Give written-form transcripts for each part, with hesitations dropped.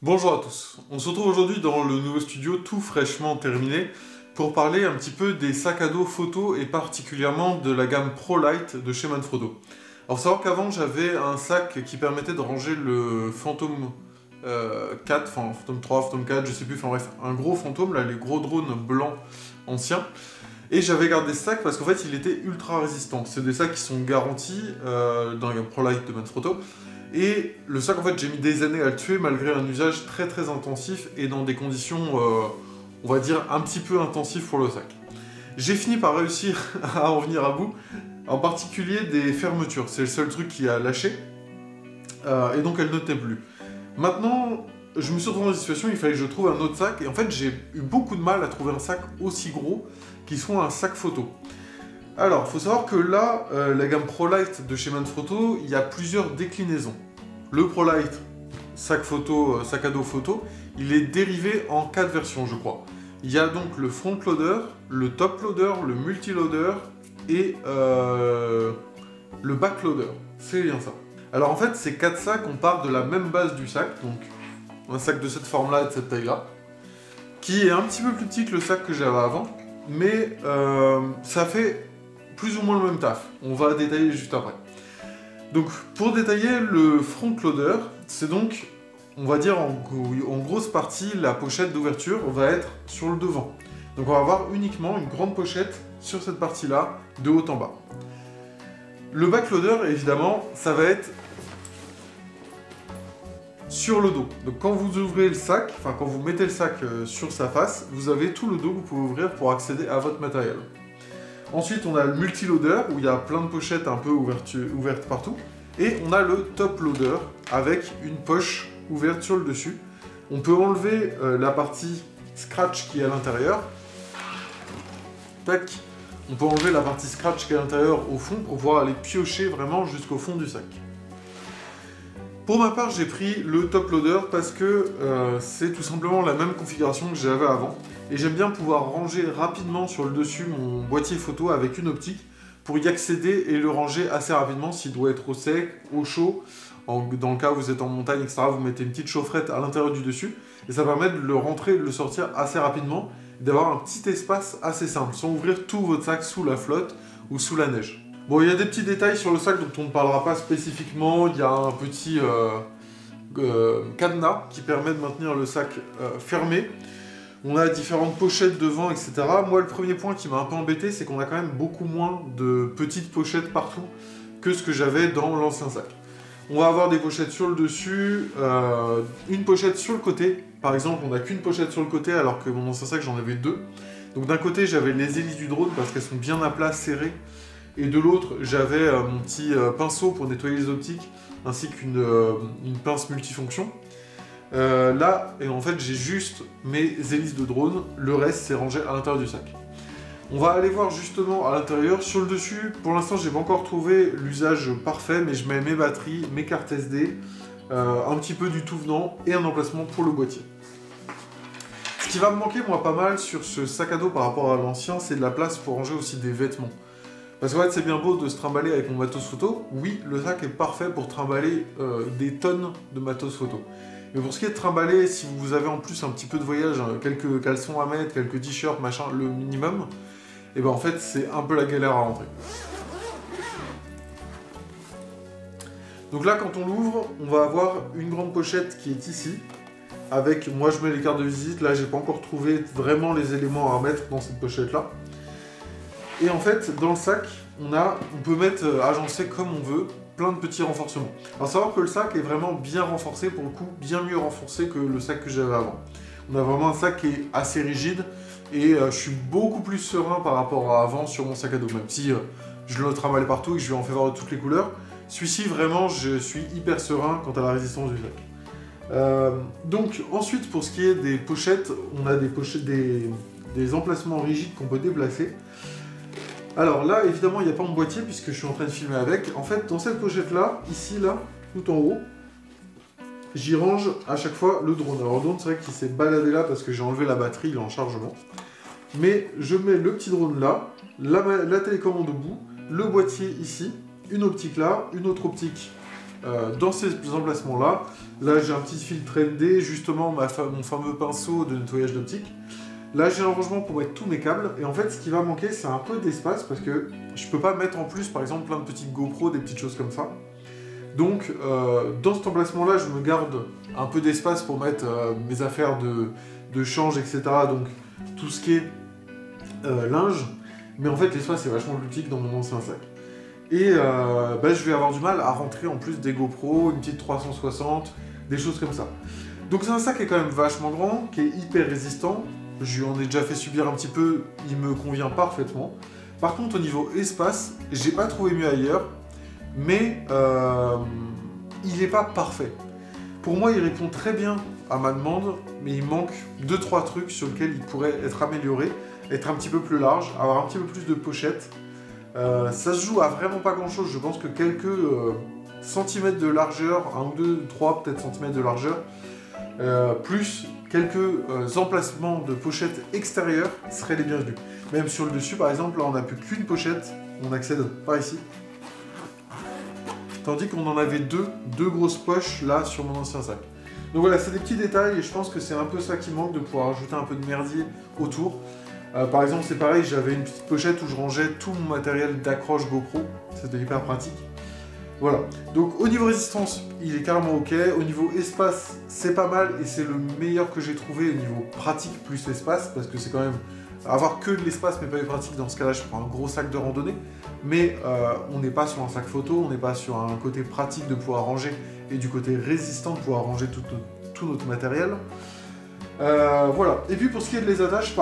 Bonjour à tous, on se retrouve aujourd'hui dans le nouveau studio tout fraîchement terminé pour parler un petit peu des sacs à dos photo et particulièrement de la gamme ProLite de chez Manfrotto. Alors faut savoir qu'avant j'avais un sac qui permettait de ranger le Phantom 4, enfin Phantom 3, Phantom 4, je sais plus, enfin bref, un gros fantôme, là les gros drones blancs anciens. Et j'avais gardé ce sac parce qu'en fait il était ultra résistant. C'est des sacs qui sont garantis dans la gamme ProLite de Manfrotto. Et le sac, en fait, j'ai mis des années à le tuer malgré un usage très très intensif et dans des conditions, on va dire, un petit peu intensives pour le sac. J'ai fini par réussir à en venir à bout, en particulier des fermetures. C'est le seul truc qui a lâché, et donc elle ne tenait plus. Maintenant, je me suis retrouvé dans une situation où il fallait que je trouve un autre sac, et en fait, j'ai eu beaucoup de mal à trouver un sac aussi gros qui soit un sac photo. Alors, il faut savoir que là, la gamme ProLite de chez Manfrotto, il y a plusieurs déclinaisons. Le ProLite, sac photo, sac à dos photo, il est dérivé en 4 versions, je crois. Il y a donc le front loader, le top loader, le multi-loader et le back loader. C'est bien ça. Alors en fait, ces 4 sacs, on part de la même base du sac, donc un sac de cette forme-là et de cette taille-là, qui est un petit peu plus petit que le sac que j'avais avant, mais ça fait plus ou moins le même taf. On va détailler juste après. Donc, pour détailler le front loader, c'est donc, on va dire en grosse partie, la pochette d'ouverture va être sur le devant. Donc, on va avoir uniquement une grande pochette sur cette partie-là, de haut en bas. Le back loader, évidemment, ça va être sur le dos. Donc, quand vous ouvrez le sac, enfin, quand vous mettez le sac sur sa face, vous avez tout le dos que vous pouvez ouvrir pour accéder à votre matériel. Ensuite, on a le multi-loader, où il y a plein de pochettes un peu ouvertes partout. Et on a le top loader, avec une poche ouverte sur le dessus. On peut enlever la partie scratch qui est à l'intérieur. Tac. On peut enlever la partie scratch qui est à l'intérieur au fond, pour pouvoir aller piocher vraiment jusqu'au fond du sac. Pour ma part, j'ai pris le top loader parce que c'est tout simplement la même configuration que j'avais avant. Et j'aime bien pouvoir ranger rapidement sur le dessus mon boîtier photo avec une optique pour y accéder et le ranger assez rapidement s'il doit être au sec, au chaud. Dans le cas où vous êtes en montagne, etc., vous mettez une petite chaufferette à l'intérieur du dessus et ça permet de le rentrer et de le sortir assez rapidement et d'avoir un petit espace assez simple sans ouvrir tout votre sac sous la flotte ou sous la neige. Bon, il y a des petits détails sur le sac dont on ne parlera pas spécifiquement. Il y a un petit cadenas qui permet de maintenir le sac fermé. On a différentes pochettes devant, etc. Moi, le premier point qui m'a un peu embêté, c'est qu'on a quand même beaucoup moins de petites pochettes partout que ce que j'avais dans l'ancien sac. On va avoir des pochettes sur le dessus, une pochette sur le côté. Par exemple, on n'a qu'une pochette sur le côté, alors que mon ancien sac, j'en avais deux. Donc d'un côté, j'avais les hélices du drone, parce qu'elles sont bien à plat, serrées. Et de l'autre, j'avais mon petit pinceau pour nettoyer les optiques, ainsi qu'une pince multifonction. Là, et en fait, j'ai juste mes hélices de drone, le reste c'est rangé à l'intérieur du sac. On va aller voir justement à l'intérieur, sur le dessus, pour l'instant j'ai pas encore trouvé l'usage parfait, mais je mets mes batteries, mes cartes SD, un petit peu du tout venant, et un emplacement pour le boîtier. Ce qui va me manquer moi pas mal sur ce sac à dos par rapport à l'ancien, c'est de la place pour ranger aussi des vêtements. Parce qu'en fait c'est bien beau de se trimballer avec mon matos photo, oui, le sac est parfait pour trimballer des tonnes de matos photo. Mais pour ce qui est de trimballer, si vous avez en plus un petit peu de voyage, quelques caleçons à mettre, quelques t-shirts, machin, le minimum, et ben en fait c'est un peu la galère à rentrer. Donc là quand on l'ouvre, on va avoir une grande pochette qui est ici, avec, moi je mets les cartes de visite, là j'ai pas encore trouvé vraiment les éléments à remettre dans cette pochette là. Et en fait, dans le sac, on peut mettre, agencer comme on veut, plein de petits renforcements. Alors savoir que le sac est vraiment bien renforcé, pour le coup, bien mieux renforcé que le sac que j'avais avant. On a vraiment un sac qui est assez rigide, et je suis beaucoup plus serein par rapport à avant sur mon sac à dos, même si je le trimballe partout et que je lui en fais voir de toutes les couleurs. Celui-ci, vraiment, je suis hyper serein quant à la résistance du sac. Donc ensuite, pour ce qui est des pochettes, on a des emplacements rigides qu'on peut déplacer. Alors là, évidemment, il n'y a pas mon boîtier puisque je suis en train de filmer avec. En fait, dans cette pochette-là, ici, là, tout en haut, j'y range à chaque fois le drone. Alors le drone, c'est vrai qu'il s'est baladé là parce que j'ai enlevé la batterie, il est en chargement. Mais je mets le petit drone là, la télécommande au bout, le boîtier ici, une optique là, une autre optique dans ces emplacements-là, là j'ai un petit filtre ND, justement mon fameux pinceau de nettoyage d'optique. Là j'ai un rangement pour mettre tous mes câbles, et en fait ce qui va manquer c'est un peu d'espace, parce que je peux pas mettre en plus par exemple plein de petites GoPro, des petites choses comme ça. Donc dans cet emplacement-là, je me garde un peu d'espace pour mettre mes affaires de change, etc. Donc tout ce qui est linge, mais en fait l'espace est vachement plus petit que dans mon ancien sac. Et je vais avoir du mal à rentrer en plus des GoPro, une petite 360, des choses comme ça. Donc c'est un sac qui est quand même vachement grand, qui est hyper résistant. Je lui en ai déjà fait subir un petit peu, il me convient parfaitement. Par contre au niveau espace, j'ai pas trouvé mieux ailleurs, mais il n'est pas parfait. Pour moi il répond très bien à ma demande, mais il manque 2-3 trucs sur lesquels il pourrait être amélioré, être un petit peu plus large, avoir un petit peu plus de pochette. Ça se joue à vraiment pas grand chose, je pense que quelques centimètres de largeur, 1 ou 2, 3 peut-être centimètres de largeur, plus quelques emplacements de pochettes extérieures seraient les bienvenus. Même sur le dessus par exemple, là on n'a plus qu'une pochette, on accède par ici. Tandis qu'on en avait deux grosses poches là sur mon ancien sac. Donc voilà, c'est des petits détails et je pense que c'est un peu ça qui manque, de pouvoir ajouter un peu de merdier autour. Par exemple, c'est pareil, j'avais une petite pochette où je rangeais tout mon matériel d'accroche GoPro, c'était hyper pratique. Voilà, donc au niveau résistance, il est carrément ok. Au niveau espace, c'est pas mal et c'est le meilleur que j'ai trouvé au niveau pratique plus espace, parce que c'est quand même avoir que de l'espace mais pas de pratique. Dans ce cas-là, je prends un gros sac de randonnée, mais on n'est pas sur un sac photo, on n'est pas sur un côté pratique de pouvoir ranger et du côté résistant de pouvoir ranger tout notre matériel. Voilà, et puis pour ce qui est des attaches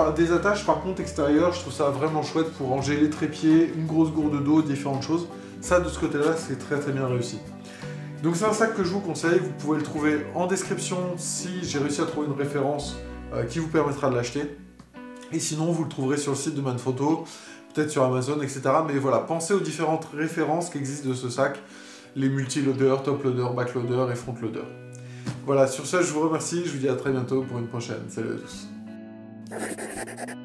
par contre extérieures, je trouve ça vraiment chouette pour ranger les trépieds, une grosse gourde d'eau, différentes choses. Ça de ce côté-là, c'est très très bien réussi. Donc c'est un sac que je vous conseille, vous pouvez le trouver en description si j'ai réussi à trouver une référence qui vous permettra de l'acheter. Et sinon, vous le trouverez sur le site de Manfrotto, peut-être sur Amazon, etc. Mais voilà, pensez aux différentes références qui existent de ce sac, les multi-loaders, top-loader, back-loader et front-loader. Voilà, sur ce, je vous remercie, je vous dis à très bientôt pour une prochaine. Salut à tous.